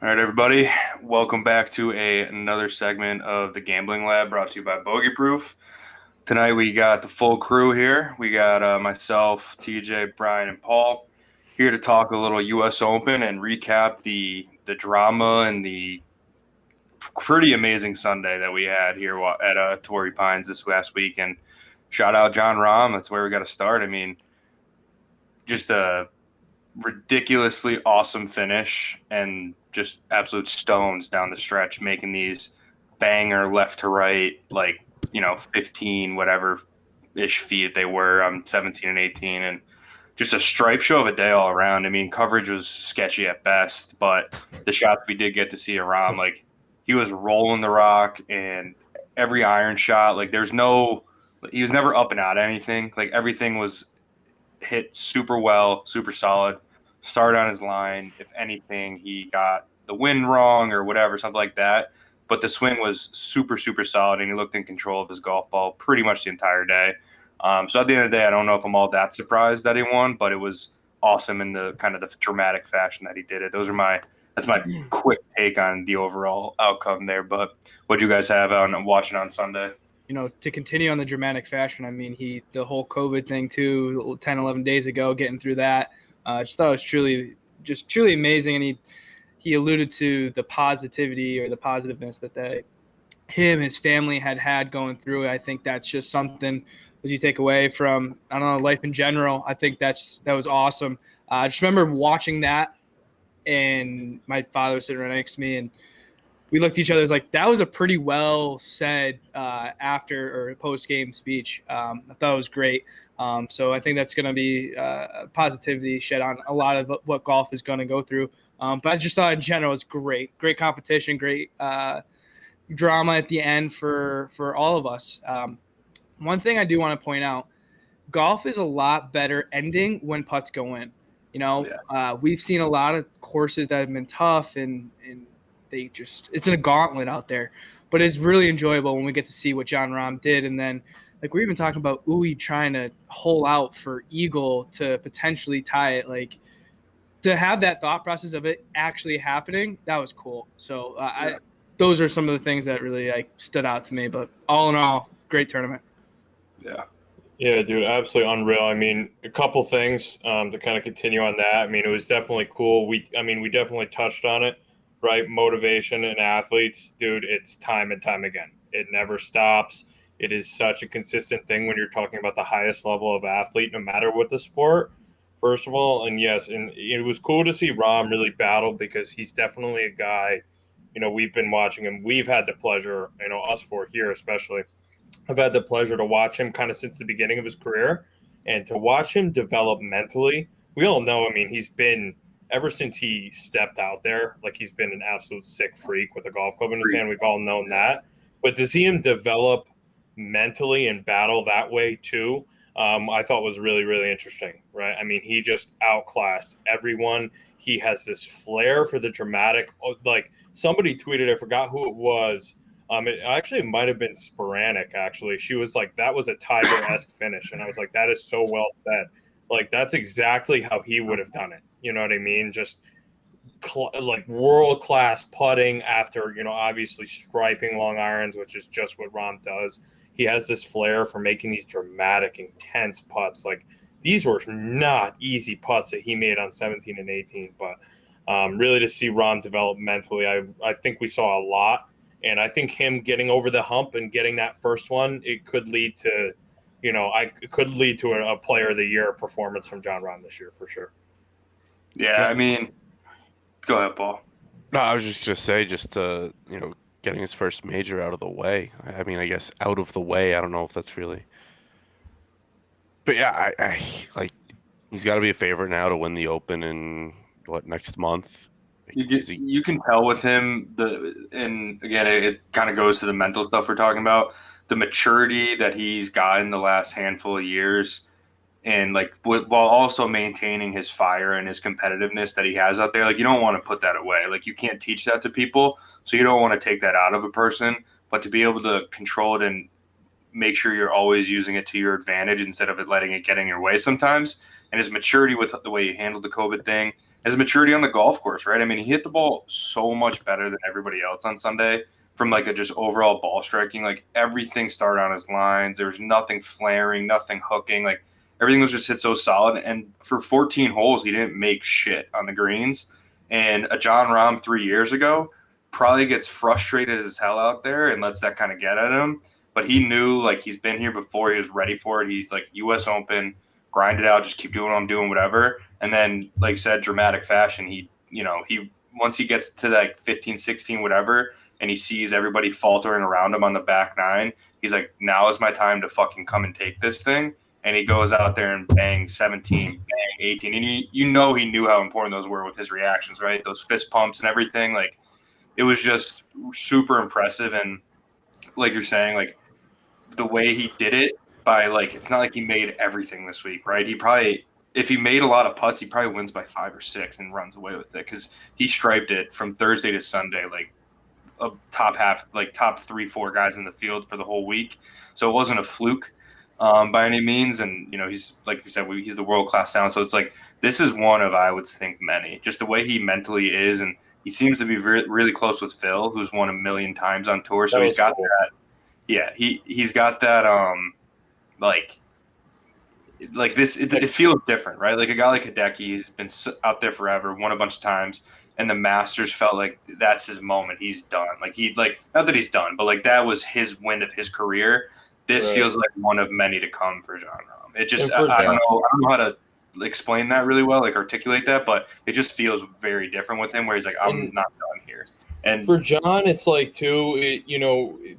All right, everybody. Welcome back to another segment of the Gambling Lab brought to you by Bogey Proof. Tonight we got the full crew here. We got myself, TJ, Brian, and Paul here to talk a little U.S. Open and recap the drama and the pretty amazing Sunday that we had here at Torrey Pines this last week. And shout out Jon Rahm. That's where we got to start. I mean, just a ridiculously awesome finish and just absolute stones down the stretch, making these banger left to right, like, 15, whatever ish feet they were, 17 and 18. And just a stripe show of a day all around. I mean, coverage was sketchy at best, but the shots we did get to see around, like, he was rolling the rock and every iron shot, like, he was never up and out of anything. Like, everything was hit super well, super solid, started on his line. If anything, he got the wind wrong or whatever, something like that. But the swing was super, super solid, and he looked in control of his golf ball pretty much the entire day. So at the end of the day, I don't know if I'm all that surprised that he won, but it was awesome in the kind of the dramatic fashion that he did it. That's my quick take on the overall outcome there. But what do you guys have on watching on Sunday? To continue on the dramatic fashion, I mean, the whole COVID thing too, 10, 11 days ago, getting through that, just thought it was truly amazing. And he alluded to the positivity or the positiveness that his family had going through it. I think that's just something as you take away from, I don't know, life in general. I think that was awesome. I just remember watching that, and my father was sitting right next to me, and we looked at each other as like, that was a pretty well said after or post game speech. I thought it was great. So I think that's going to be positivity shed on a lot of what golf is going to go through. But I just thought in general it was great competition, great drama at the end for all of us. One thing I do want to point out, golf is a lot better ending when putts go in. We've seen a lot of courses that have been tough and it's a gauntlet out there, but it's really enjoyable when we get to see what Jon Rahm did. And then, like, we're even talking about Uwe trying to hole out for eagle to potentially tie it. Like, to have that thought process of it actually happening, that was cool. So those are some of the things that really stood out to me. But all in all, great tournament. Yeah. Yeah, dude, absolutely unreal. I mean, a couple things to kind of continue on that. I mean, it was definitely cool. We definitely touched on it, right? Motivation and athletes, dude, it's time and time again. It never stops. It is such a consistent thing when you're talking about the highest level of athlete, no matter what the sport, first of all. And yes, and it was cool to see Rahm really battle because he's definitely a guy, we've been watching him. We've had the pleasure, us four here especially, I've had the pleasure to watch him kind of since the beginning of his career and to watch him develop mentally. We all know, I mean, he's been, ever since he stepped out there, like he's been an absolute sick freak with a golf club in his hand. We've all known that. But to see him develop mentally and battle that way too, I thought was really, really interesting, right? I mean, he just outclassed everyone. He has this flair for the dramatic. Like somebody tweeted, I forgot who it was. It might have been sporadic. Actually, she was like, "That was a Tiger-esque finish," and I was like, "That is so well said." Like that's exactly how he would have done it. You know what I mean? Just like world-class putting after obviously striping long irons, which is just what Rahm does. He has this flair for making these dramatic, intense putts. Like these were not easy putts that he made on 17 and 18, but really to see Rahm develop mentally, I think we saw a lot. And I think him getting over the hump and getting that first one, it could lead to, a player of the year performance from Jon Rahm this year for sure. Yeah, I mean, go ahead, Paul. No, I was just say, getting his first major out of the way. I mean, I guess out of the way. I don't know if that's really. But yeah, I like he's got to be a favorite now to win the Open in next month. You can tell with him and again it kind of goes to the mental stuff we're talking about, the maturity that he's gotten the last handful of years, and like while also maintaining his fire and his competitiveness that he has out there. Like you don't want to put that away. Like you can't teach that to people, so you don't want to take that out of a person. But to be able to control it and make sure you're always using it to your advantage instead of letting it get in your way sometimes. And his maturity with the way he handled the COVID thing, his maturity on the golf course, right? I mean, he hit the ball so much better than everybody else on Sunday from like a just overall ball striking. Like everything started on his lines. There was nothing flaring, nothing hooking. Like everything was just hit so solid. And for 14 holes, he didn't make shit on the greens. And a Jon Rahm 3 years ago probably gets frustrated as hell out there and lets that kind of get at him. But he knew, like, he's been here before. He was ready for it. He's like U.S. Open, grind it out, just keep doing what I'm doing, whatever. And then, like you said, dramatic fashion. He once he gets to like 15, 16, whatever, and he sees everybody faltering around him on the back nine, he's like, now is my time to fucking come and take this thing. And he goes out there and bang 17, bang 18. And he knew how important those were with his reactions, right? Those fist pumps and everything. Like, it was just super impressive. And like you're saying, like, the way he did it by, like, it's not like he made everything this week, right? If he made a lot of putts, he probably wins by 5 or 6 and runs away with it because he striped it from Thursday to Sunday, like a top half, like top 3, 4 guys in the field for the whole week. So it wasn't a fluke by any means. And, he's, like you said, he's the world-class talent. So it's like, this is one of, I would think, many. Just the way he mentally is. And he seems to be really close with Phil, who's won a million times on tour. So he's got that. Yeah, he's got that, like this. It feels different, right? Like a guy like Hideki, he's been out there forever, won a bunch of times, and the Masters felt like that's his moment. He's done. Like not that he's done, but like that was his win of his career. This feels like one of many to come for Jon Rahm. It just I don't know how to explain that really well, like articulate that, but it just feels very different with him, where he's like, I'm not done here. And for Jon, it's like too,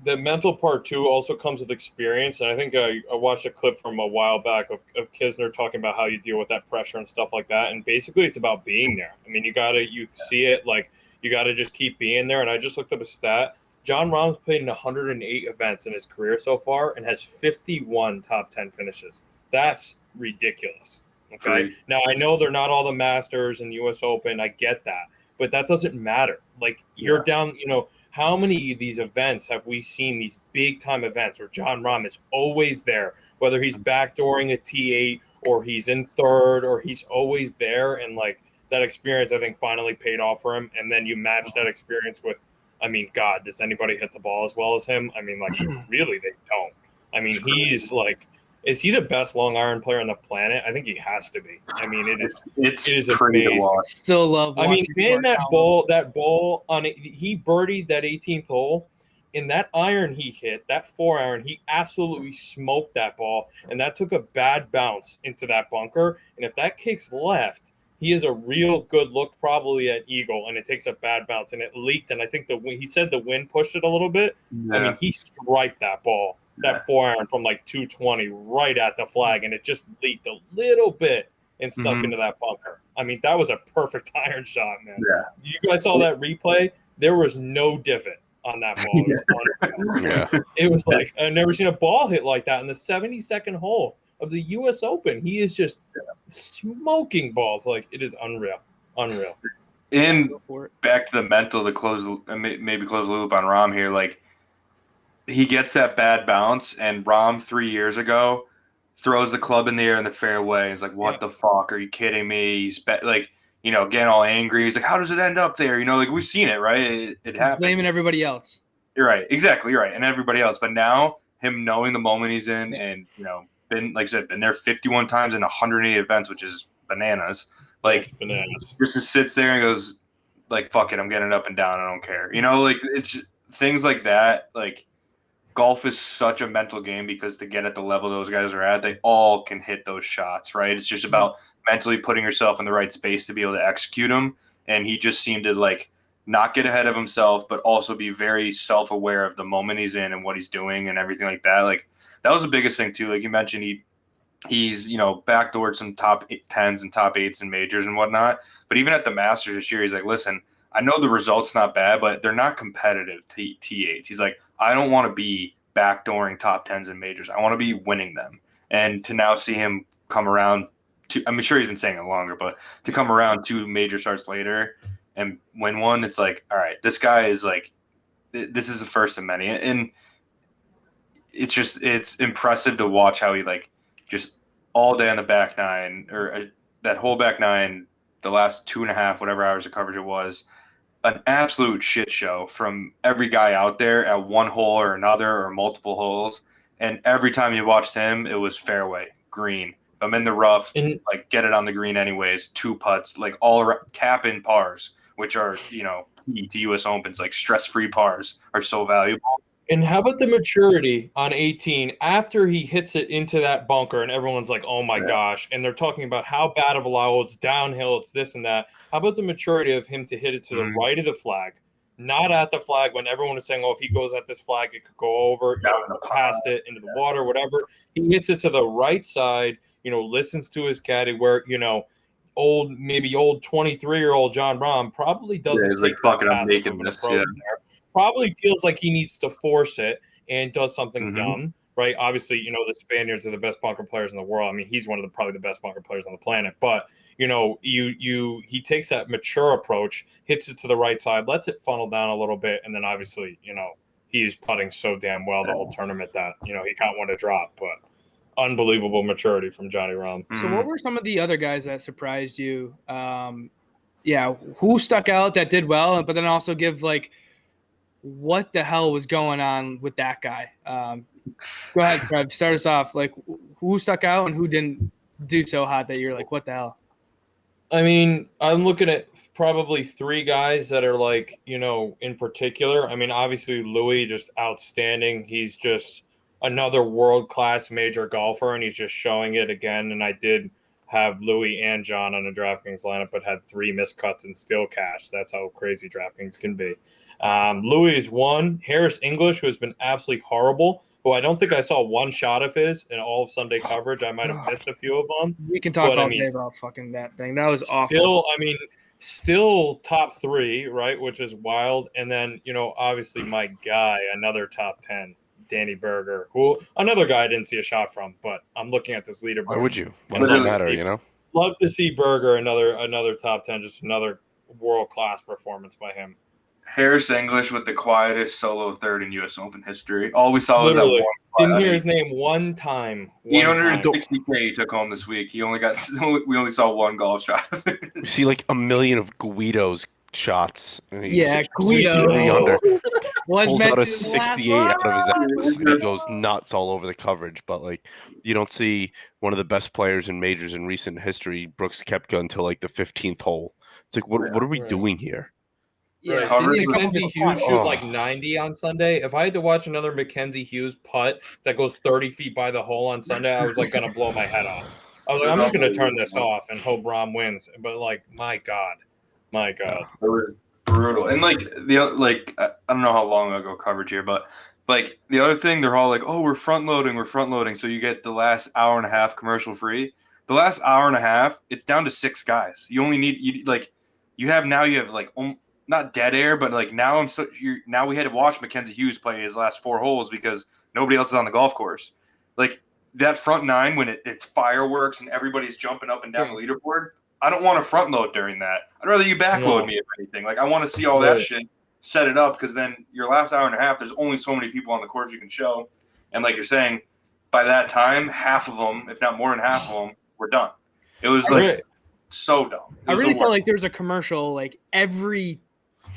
the mental part too also comes with experience. And I think I watched a clip from a while back of Kisner talking about how you deal with that pressure and stuff like that. And basically, it's about being there. I mean, you see it, like you gotta just keep being there. And I just looked up a stat. Jon Rahm's played in 108 events in his career so far and has 51 top 10 finishes. That's ridiculous. Okay. Now I know they're not all the Masters and U.S. Open. I get that. But that doesn't matter. Like you're down, how many of these events have we seen, these big time events where Jon Rahm is always there, whether he's backdooring a T8 or he's in third or he's always there. And like that experience, I think finally paid off for him. And then you match that experience with, I mean, God, does anybody hit the ball as well as him? I mean, like really, they don't. I mean, he's like, is he the best long iron player on the planet? I think he has to be. I mean, it is amazing. Still love. I mean, man, that ball on it, he birdied that 18th hole. In that iron he hit, that 4-iron, he absolutely smoked that ball, and that took a bad bounce into that bunker. And if that kicks left, he is a real good look, probably at eagle, and it takes a bad bounce, and it leaked. And I think he said the wind pushed it a little bit. Yeah. I mean, he striped that ball. That 4-iron from like 220 right at the flag, and it just leaked a little bit and stuck into that bunker. I mean, that was a perfect iron shot, man. Yeah. You guys saw that replay? There was no divot on that ball. It was like, I've never seen a ball hit like that in the 72nd hole of the U.S. Open. He is just smoking balls. Like, it is unreal. Unreal. And back to the mental to maybe close the loop on Rahm here, like, he gets that bad bounce, and Rahm 3 years ago throws the club in the air in the fairway. He's like, what the fuck? Are you kidding me? He's getting all angry. He's like, how does it end up there? Like, we've seen it, right? It happens. Blaming everybody else. You're right. Exactly. You're right. And everybody else. But now, him knowing the moment he's in and, been, like I said, been there 51 times in 108 events, which is bananas. Like, just sits there and goes, like, fuck it. I'm getting it up and down. I don't care. Like, it's things like that. Like, golf is such a mental game because to get at the level those guys are at, they all can hit those shots, right? It's just about mentally putting yourself in the right space to be able to execute them. And he just seemed to, like, not get ahead of himself, but also be very self-aware of the moment he's in and what he's doing and everything like that. Like, that was the biggest thing too. Like you mentioned, he's backdoored some top 10s and top 8s and majors and whatnot. But even at the Masters this year, he's like, listen, I know the result's not bad, but they're not competitive T8s. He's like, I don't want to be backdooring top 10s and majors. I want to be winning them. And to now see him come around I'm sure he's been saying it longer, but to come around 2 major starts later and win one, it's like, all right, this guy is like, this is the first of many. And it's impressive to watch how he, like, just all day on the back nine, or that whole back nine the last 2.5, whatever hours of coverage it was, an absolute shit show from every guy out there at one hole or another or multiple holes. And every time you watched him, it was fairway, green. If I'm in the rough, And like get it on the green anyways, 2 putts, like all around, tap in pars, which are, key to US Opens, like stress-free pars are so valuable. And how about the maturity on 18 after he hits it into that bunker and everyone's like, oh my gosh. And they're talking about how bad of a lie, it's downhill, it's this and that. How about the maturity of him to hit it to the right of the flag, not at the flag when everyone is saying, oh, if he goes at this flag, it could go over, past it, into the water, whatever. He hits it to the right side, listens to his caddy where, old 23-year-old Jon Rahm probably doesn't he's take like, fuck that it, I'm passive making of an this. approach there. Probably feels like he needs to force it and does something Mhm. dumb, right? Obviously, the Spaniards are the best bunker players in the world. I mean, he's one of probably the best bunker players on the planet. But he takes that mature approach, hits it to the right side, lets it funnel down a little bit, and then obviously, he's putting so damn well the whole tournament that he got one to drop. But unbelievable maturity from Johnny Rahm. So what were some of the other guys that surprised you? Who stuck out that did well, but then also give like what the hell was going on with that guy? Go ahead, Trev. Start us off. Like who stuck out and who didn't do so hot that you're like, what the hell? I mean, I'm looking at probably 3 guys that are like, in particular. I mean, obviously Louis, just outstanding. He's just another world-class major golfer, and he's just showing it again. And I did have Louis and John on a DraftKings lineup, but had 3 missed cuts and still cashed. That's how crazy DraftKings can be. Louis is 1. Harris English, who has been absolutely horrible, who I don't think I saw one shot of his in all of Sunday coverage. I might have missed a few of them. We can talk all day about fucking that thing. That was awful. Still top 3, right? Which is wild. And then, obviously my guy, another top 10, Danny Berger, who another guy I didn't see a shot from, but I'm looking at this leaderboard. Why would you? What does it matter, Love to see Berger, another top 10, just another world-class performance by him. Harris English with the quietest solo third in U.S. Open history. All we saw was that one. Didn't hear his name one time. 860K he took home this week. We only saw one golf shot. We see like a million of Guido's shots. Yeah, Guido. Pulls out a 68 out of his ass and goes nuts all over the coverage. But like, you don't see one of the best players in majors in recent history, Brooks Koepka, until like the 15th hole. It's like, what are we doing here? Yeah, didn't Mackenzie Hughes shoot like 90 on Sunday? If I had to watch another Mackenzie Hughes putt that goes 30 feet by the hole on Sunday, I was like going to blow my head off. I was like, I'm just going to turn this off and hope Rahm wins. But like, my God. It was brutal. And like I don't know how long ago coverage here, but like the other thing, they're all like, oh, we're front loading. So you get the last hour and a half commercial free. The last hour and a half, it's down to 6 guys. You only need you have like not dead air, but like now we had to watch Mackenzie Hughes play his last 4 holes because nobody else is on the golf course. Like that front 9 when it's fireworks and everybody's jumping up and down the leaderboard. I don't want to front load during that. I'd rather you backload me if anything. Like I want to see all that shit, set it up, because then your last hour and a half, there's only so many people on the course you can show, and like you're saying, by that time, half of them, if not more than half of them, were done. It was so dumb. I really felt like there's a commercial like every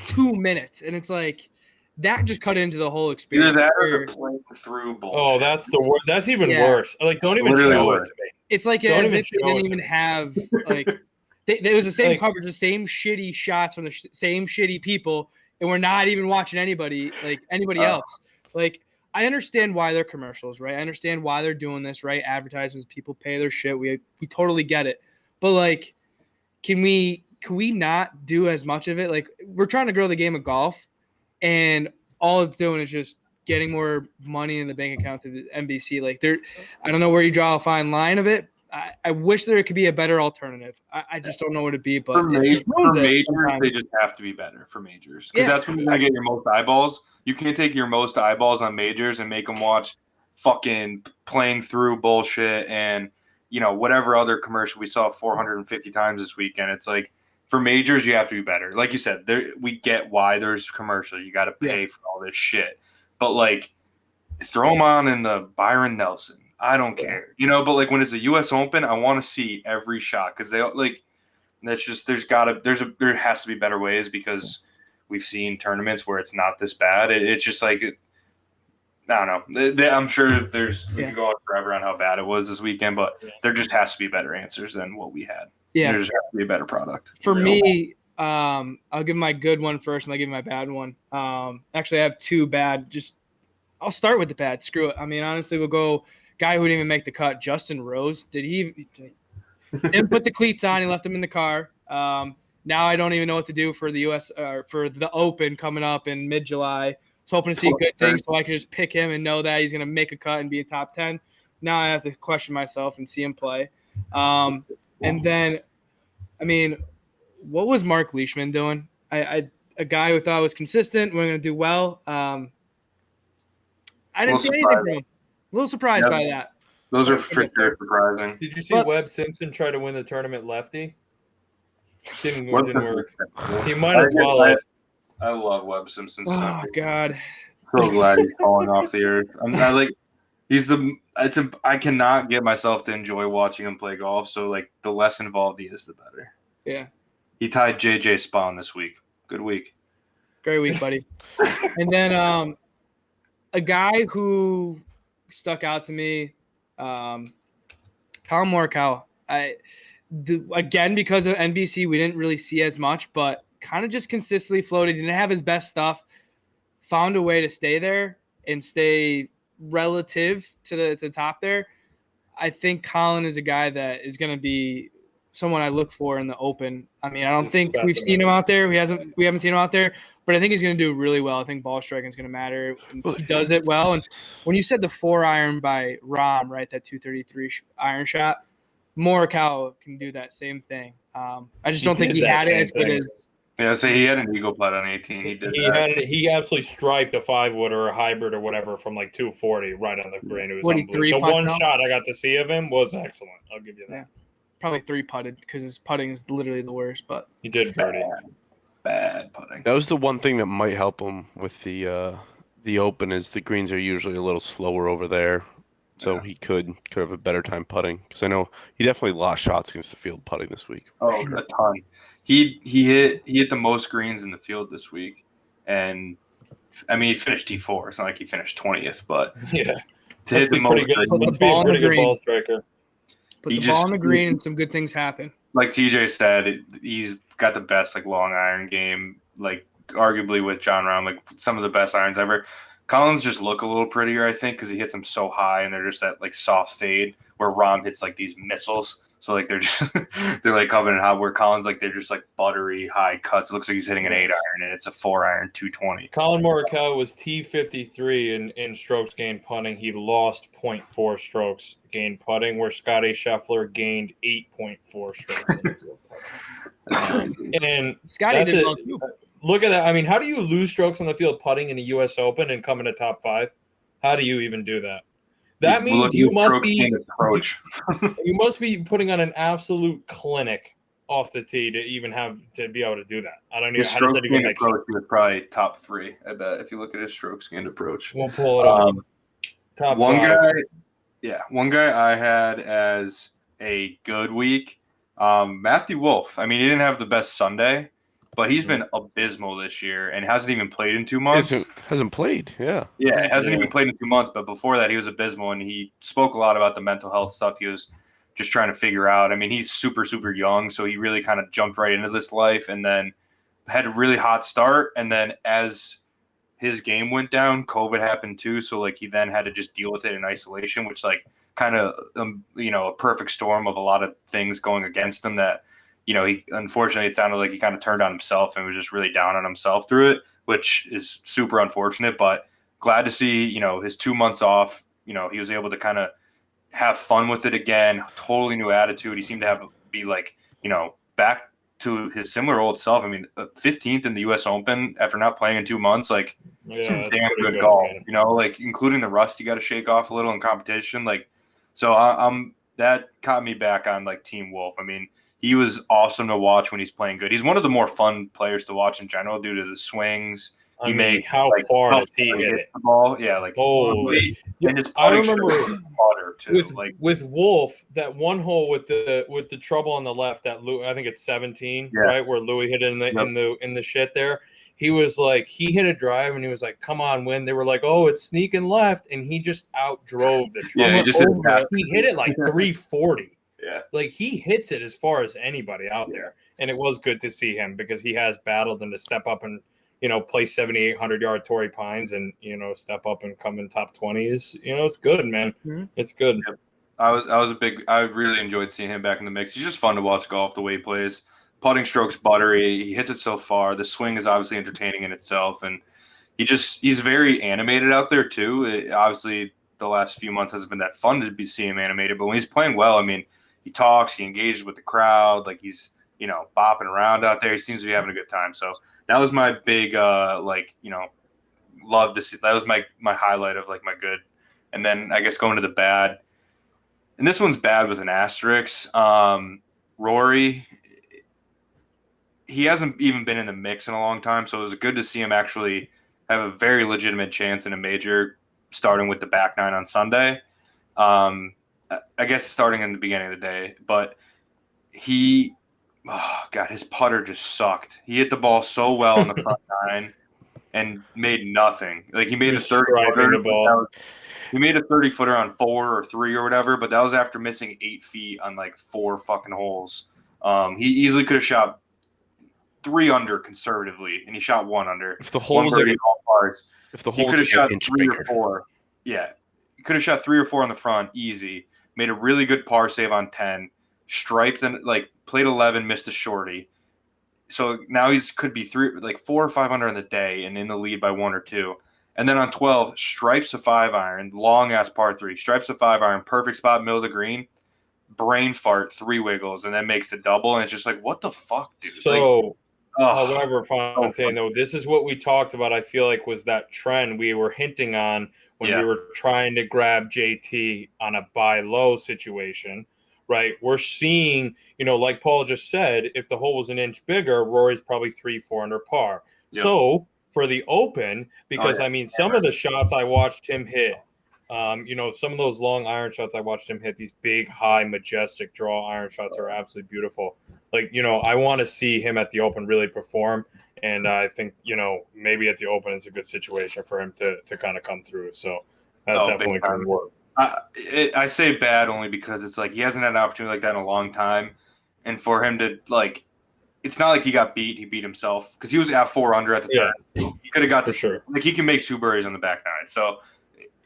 2 minutes, and it's like that just cut into the whole experience. Either that or playing through bullshit. Oh, that's the worst. That's even worse. Like, don't even show it to me. It's like as if they didn't even have like there was the same coverage, the same shitty shots from the same shitty people, and we're not even watching anybody else. Like, I understand why they're commercials, right? I understand why they're doing this, right? Advertisements, people pay their shit. We totally get it, but like, can we not do as much of it? Like, we're trying to grow the game of golf, and all it's doing is just getting more money in the bank account to the NBC. Like, I don't know where you draw a fine line of it. I wish there could be a better alternative. I just don't know what it'd be. But for majors, they just have to be better for majors, because that's when you're gonna get your most eyeballs. You can't take your most eyeballs on majors and make them watch fucking playing through bullshit and whatever other commercial we saw 450 times this weekend. It's like, for majors, you have to be better. Like you said, we get why there's commercials. You got to pay for all this shit. But, like, throw them on in the Byron Nelson. I don't care. But, like, when it's a U.S. Open, I want to see every shot. Because That's just there has to be better ways because we've seen tournaments where it's not this bad. It's just like I don't know. I'm sure we could go on forever on how bad it was this weekend, but there just has to be better answers than what we had. Yeah, there just has to be a better product. For me, I'll give my good one first, and I'll give you my bad one. Actually, I have two bad. I'll start with the bad. Screw it. I mean, honestly, we'll go guy who didn't even make the cut. Justin Rose. He didn't put the cleats on. He left them in the car. Now I don't even know what to do for the U.S. For the Open coming up in mid-July. I was hoping to see good things so I could just pick him and know that he's going to make a cut and be a top 10. Now I have to question myself and see him play. And then, I mean, what was Mark Leishman doing? A guy who thought was consistent, we're going to do well. I didn't see anything from him. A little surprised by that. Those are for sure surprising. Did you see Webb Simpson try to win the tournament lefty? Didn't work. He might as well have. I love Webb Simpson. Oh God! So glad he's falling off the earth. I cannot get myself to enjoy watching him play golf. So like the less involved he is, the better. Yeah. He tied JJ Spawn this week. Good week. Great week, buddy. And then a guy who stuck out to me, Kyle Morikawa. Again, because of NBC, we didn't really see as much, but kind of just consistently floated. Didn't have his best stuff. Found a way to stay there and stay relative to the top there. I think Colin is a guy that is going to be someone I look for in the Open. I mean, I don't think we've seen him out there. We haven't seen him out there, but I think he's going to do really well. I think ball striking is going to matter. And he does it well. And when you said the 4-iron by Rahm, right, that 233 iron shot, Morikawa can do that same thing. I just don't think he had it as good as. Yeah, so he had an eagle putt on 18. He absolutely striped a 5-wood or a hybrid or whatever from like 240 right on the green. It was unbelievable. The one shot I got to see of him was excellent. I'll give you that. Yeah. Probably 3-putted because his putting is literally the worst. But he did birdie. Bad putting. That was the one thing that might help him with the Open is the greens are usually a little slower over there. So he could have a better time putting because I know he definitely lost shots against the field putting this week. Oh, a ton. He hit the most greens in the field this week, and I mean he finished T4. It's not like he finished 20th, but to hit the most. Let's be a pretty good ball striker. Put the ball on the green, and some good things happen. Like TJ said, he's got the best like long iron game, like arguably with Jon Rahm, like some of the best irons ever. Collins just look a little prettier, I think, because he hits them so high, and they're just that like soft fade where Rahm hits like these missiles. So like they're just they're like coming in hot. Where Collins like they're just like buttery high cuts. It looks like he's hitting an 8-iron, and it's a 4-iron 220. Colin Morikawa was T53 in strokes gained putting. He lost 0.4 strokes gained putting, where Scotty Scheffler gained 8.4 strokes in the field putting. And Scotty did well too. Look at that. I mean, how do you lose strokes on the field putting in the U.S. Open and come in the top 5? How do you even do that? That means you must be you must be putting on an absolute clinic off the tee to even have to be able to do that. I don't know how does that even make sense. Is probably top 3. I bet if you look at his stroke gained approach. We'll pull it up. Top one 5. One guy I had as a good week, Matthew Wolff. I mean, he didn't have the best Sunday, but he's been abysmal this year and hasn't even played in 2 months. Hasn't played, yeah. Yeah, hasn't even played in 2 months, but before that he was abysmal, and he spoke a lot about the mental health stuff he was just trying to figure out. I mean, he's super, super young, so he really kind of jumped right into this life and then had a really hot start, and then as his game went down, COVID happened too, so like he then had to just deal with it in isolation, which like kind of, a perfect storm of a lot of things going against him that he unfortunately it sounded like he kind of turned on himself and was just really down on himself through it, which is super unfortunate. But glad to see, his 2 months off, he was able to kind of have fun with it again. Totally new attitude. He seemed to be like, back to his similar old self. I mean, 15th in the U.S. Open after not playing in 2 months, like some damn good golf, like including the rust you got to shake off a little in competition. Like, so that caught me back on like Team Wolff. I mean, he was awesome to watch when he's playing good. He's one of the more fun players to watch in general due to the swings I mean, how far does he hit it? The ball? Yeah, like holy. And his I remember putter too. With Wolf, that one hole with the trouble on the left, that I think it's 17, right, where Louis hit it in the shit there. He was like, he hit a drive and he was like, "Come on, win." They were like, "Oh, it's sneaking left," and he just outdrove the trouble. He hit it like 340. Yeah, like he hits it as far as anybody out there, and it was good to see him because he has battled and to step up and play 7,800-yard Torrey Pines and step up and come in top 20 is it's good, man. Mm-hmm. It's good. Yep. I really enjoyed seeing him back in the mix. He's just fun to watch golf the way he plays. Putting strokes buttery. He hits it so far. The swing is obviously entertaining in itself, and he's very animated out there too. Obviously, the last few months hasn't been that fun to see him animated, but when he's playing well, I mean, he talks, he engages with the crowd, like he's bopping around out there. He seems to be having a good time. So that was my big love to see. That was my highlight of like my good. And then I guess going to the bad. And this one's bad with an asterisk. Rory, he hasn't even been in the mix in a long time, so it was good to see him actually have a very legitimate chance in a major, starting with the back nine on Sunday. I guess starting in the beginning of the day, but his putter just sucked. He hit the ball so well on the front nine and made nothing. Like he made a 30-footer. He made a 30-footer on 4 or 3 or whatever, but that was after missing 8 feet on like 4 fucking holes. He easily could have shot 3 under conservatively, and he shot 1 under. If the holes he could have shot 3 bigger. or 4. Yeah, he could have shot 3 or 4 on the front, easy. Made a really good par save on 10. Striped and played 11, missed a shorty. So now could be 4 or 5 under in the day, and in the lead by 1 or 2. And then on 12, stripes a 5-iron, long-ass par 3. Stripes a 5-iron, perfect spot, middle of the green. Brain fart, 3 wiggles, and then makes the double. And it's just like, what the fuck, dude? So, however, Fontaine, though, this is what we talked about, I feel like, was that trend we were hinting on when we were trying to grab JT on a buy low situation, right? We're seeing, like Paul just said, if the hole was an inch bigger, Rory's probably 3-4 under par. Yep. So, for the Open, because some of the shots I watched him hit, some of those long iron shots I watched him hit, these big, high, majestic draw iron shots are absolutely beautiful. I want to see him at the Open really perform, and I think maybe at the Open is a good situation for him to kind of come through. So that definitely could work. I say bad only because it's like he hasn't had an opportunity like that in a long time, and for him to it's not like he got beat. He beat himself because he was at 4 under at the time. He could have got sure. He can make 2 birdies on the back nine. So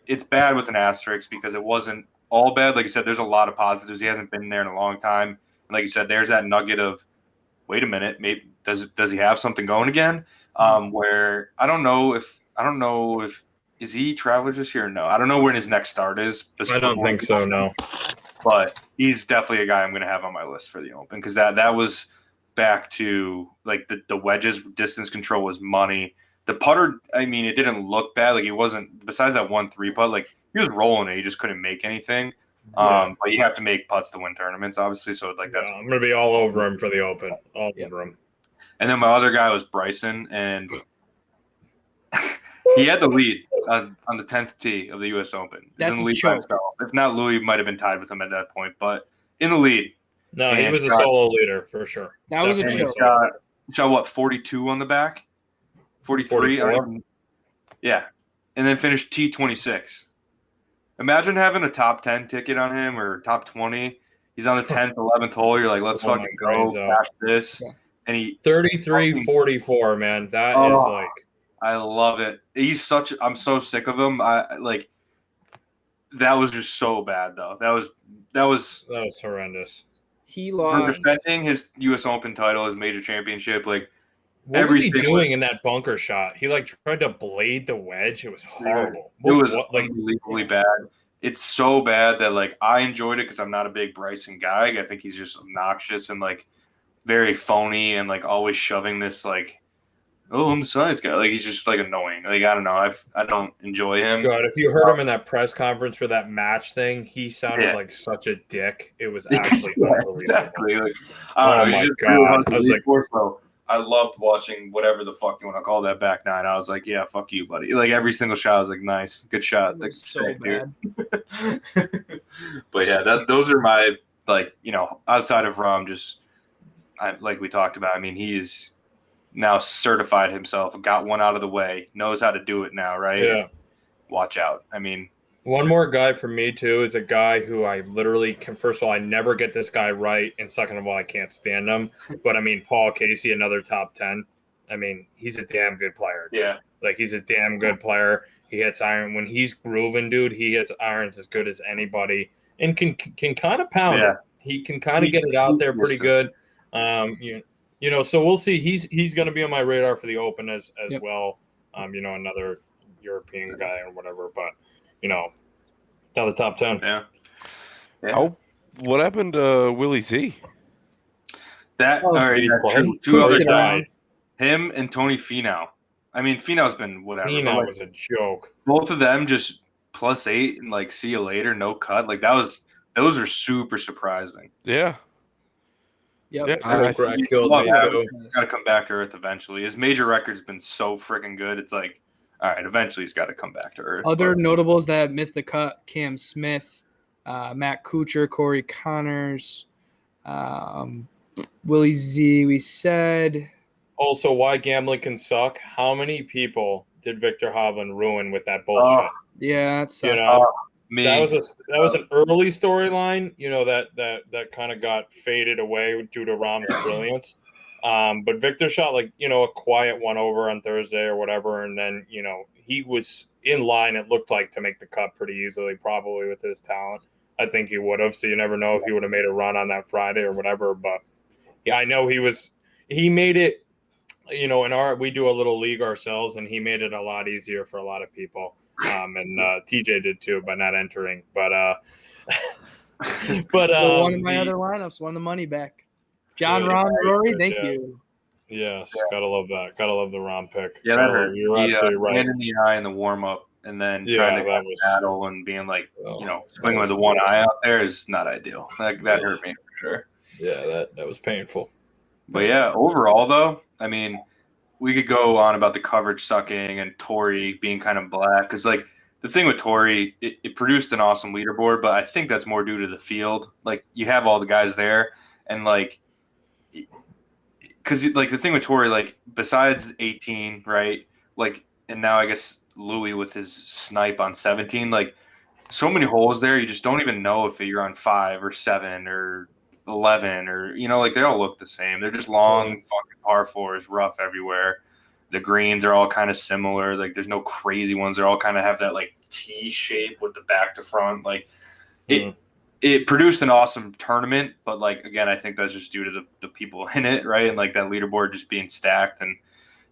it's bad with an asterisk because it wasn't all bad. Like you said, there's a lot of positives. He hasn't been there in a long time. And like you said, there's that nugget of, wait a minute, maybe does he have something going again? Where I don't know if is he Travelers this year or no? I don't know when his next start is. I don't think so, no. But he's definitely a guy I'm going to have on my list for the Open because that was back to the wedges distance control was money. The putter, I mean, it didn't look bad. He wasn't, besides that 1-3 putt, he was rolling it. He just couldn't make anything. But you have to make putts to win tournaments, obviously. So that's. I'm gonna be all over him for the Open, over him. And then my other guy was Bryson, and he had the lead on the 10th tee of the U.S. Open. He's in the lead by himself. If not, Louis might have been tied with him at that point, but in the lead. No, he was a solo leader for sure. That was a joke. Shot what, 42 on the back? 43? Yeah. And then finished T26. Imagine having a top 10 ticket on him or top 20. He's on the 10th, 11th hole. You're like, let's fucking go, cash this. Yeah. And he 33-44, man. That is I love it. I'm so sick of him. That was just so bad though. That was horrendous. He lost for defending his U.S. Open title, his major championship. What was he doing in that bunker shot? He tried to blade the wedge. It was horrible. It was unbelievably bad. It's so bad that I enjoyed it because I'm not a big Bryson guy. I think he's just obnoxious and very phony and always shoving this oh, I'm the science guy. Like he's just like annoying. Like I don't know. I don't enjoy him. God, if you heard him in that press conference for that match thing, he sounded like such a dick. It was actually unbelievable. Exactly. Like I don't know. He's my just God. I was like, so I loved watching whatever the fuck you want to call that back nine. I was like, yeah, fuck you, buddy. Like every single shot I was like, nice, good shot. Like so sick, dude. bad. But yeah, those are my like outside of Rom, just like we talked about. I mean, he's now certified himself, got one out of the way, knows how to do it now, right? yeah. Watch out. I mean, One more guy for me too is a guy who I literally can. First of all, I never get this guy right, and second of all, I can't stand him. But I mean, Paul Casey, another top 10. I mean, he's a damn good player. yeah, Like he's a damn good player. He hits iron when he's grooving, dude. He hits irons as good as anybody, and can kind of pound Yeah. it. He can kind of get it out there pretty good. So we'll see. He's going to be on my radar for the Open as Yep. well. Another European guy or whatever, but down the top 10. yeah. What happened to Willie Z? That Oh, all right. did he Yeah, play? two Or other he guys, died. him and Tony Finau. I mean, Finau's been whatever. but, Finau like, was a joke. both of them just +8 and like see you later, no cut. Like those are super surprising. Yeah. Yep. Yeah, Kokrak killed me too. Got to come back to earth eventually. His major record's been so freaking good. It's like, all right, eventually he's got to come back to earth. Other but- notables that missed the cut: Cam Smith, Matt Kuchar, Corey Connors, Willie Z. We said. Also, why gambling can suck. How many people did Victor Hovland ruin with that bullshit? Yeah, that's me. That was an early storyline, that kind of got faded away due to Rahm's brilliance. But Victor shot a quiet one over on Thursday or whatever, and then he was in line. It looked like to make the cut pretty easily, probably with his talent. I think he would have. So you never know if he would have made a run on that Friday or whatever. But yeah, I know he made it. We do a little league ourselves, and he made it a lot easier for a lot of people. And TJ did too by not entering. But one of my other lineups won the money back. Jon Rahm, Rory, thank you. Yes, gotta love that. Gotta love the Rahm pick. Yeah, that hurt. You're absolutely right. Hand in the eye in the warm up, and then trying to battle and being like, swing with the one eye out there is not ideal. That hurt me for sure. Yeah, that was painful. But yeah, overall though, I mean, we could go on about the coverage sucking and Torrey being kind of black because like the thing with Torrey, it produced an awesome leaderboard, but I think that's more due to the field. Like you have all the guys there, and like because like the thing with Torrey, like besides 18, right? Like and now I guess Louis with his snipe on 17, like so many holes there, you just don't even know if you're on 5 or 7 or 11 or like they all look the same. They're just long fucking par fours, rough everywhere. The greens are all kind of similar. Like there's no crazy ones. They all kind of have that like T shape with the back to front. Like it produced an awesome tournament, but like again, I think that's just due to the people in it, right? And like that leaderboard just being stacked, and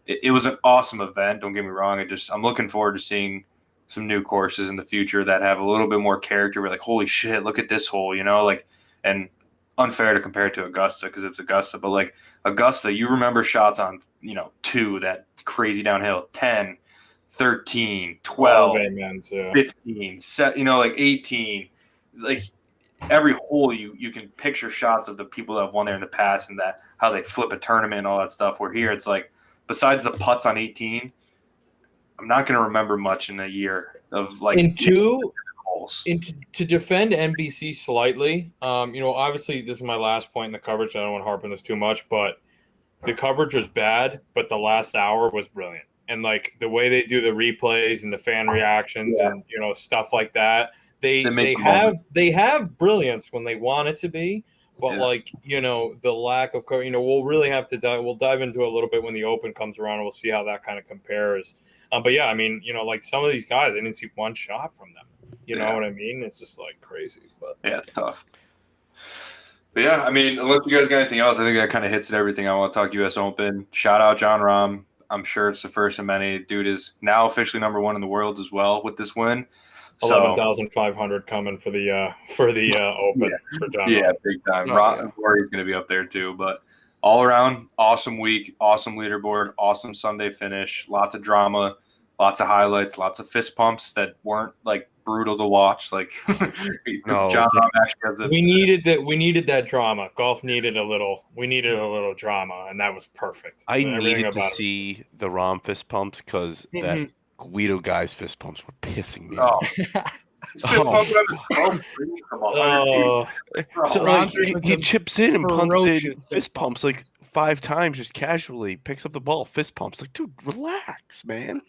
it was an awesome event. Don't get me wrong. I'm looking forward to seeing some new courses in the future that have a little bit more character. We're like, holy shit, look at this hole, and unfair to compare it to Augusta because it's Augusta, but like Augusta, you remember shots on 2 that crazy downhill, 10, 13, 12, 15, like 18, like every hole you can picture shots of the people that have won there in the past and that how they flip a tournament and all that stuff. Where here it's like besides the putts on 18, I'm not going to remember much in a year of like holes. To defend NBC slightly, obviously this is my last point in the coverage. I don't want to harp on this too much, but the coverage was bad, but the last hour was brilliant. And like the way they do the replays and the fan reactions and stuff like that, they have brilliance when they want it to be. But the lack of we'll really have to dive into a little bit when the Open comes around, and we'll see how that kind of compares. But yeah, I mean, like some of these guys, I didn't see one shot from them. You know what I mean? It's just like crazy. But yeah, it's tough. But yeah, I mean, unless you guys got anything else, I think that kind of hits at everything. I want to talk U.S. Open. Shout out Jon Rahm. I'm sure it's the first of many. Dude is now officially #1 in the world as well with this win. 11,500 coming for the Open for Jon Rahm. Yeah, big time. Rory's going to be up there too, but all around awesome week, awesome leaderboard, awesome Sunday finish, lots of drama, lots of highlights, lots of fist pumps that weren't like brutal to watch. Like No. Jon Rahm actually has a We needed that drama. Golf needed a little. We needed a little drama, and that was perfect. I Everything needed to about it was see the Rom fist pumps because that Mhm. Guido guy's fist pumps were pissing me no. off. His fist Oh, pump from 100 feet. Oh, So Rom's like doing he some chips in and punts ferocious in fist pumps like 5 times just casually, picks up the ball, fist pumps. Like, dude, relax, man.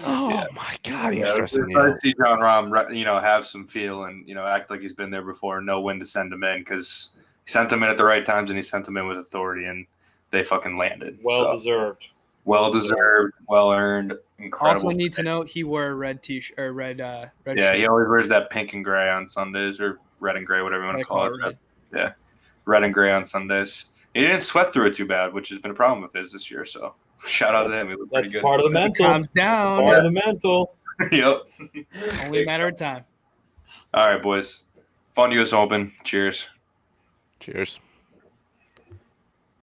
Oh Yeah. my God, he's Yeah, stressing me it's nice out. to see Jon Rahm, have some feel and act like he's been there before, know when to send him in because he sent him in at the right times and he sent him in with authority and they fucking landed. well deserved. Well deserved, well earned, incredible. Also need to note he wore a red t-shirt or red Yeah, shirt. he always wears that pink and gray on Sundays or red and gray, whatever you want I to call it. red. Yeah, red and gray on Sundays. He didn't sweat through it too bad, which has been a problem with his this year. So shout out to him. He looked pretty That's good. part of the mental. Calms That's down. part of the mental. Yep. Only a matter of time. All right, boys. Fun U.S. Open. Cheers. Cheers.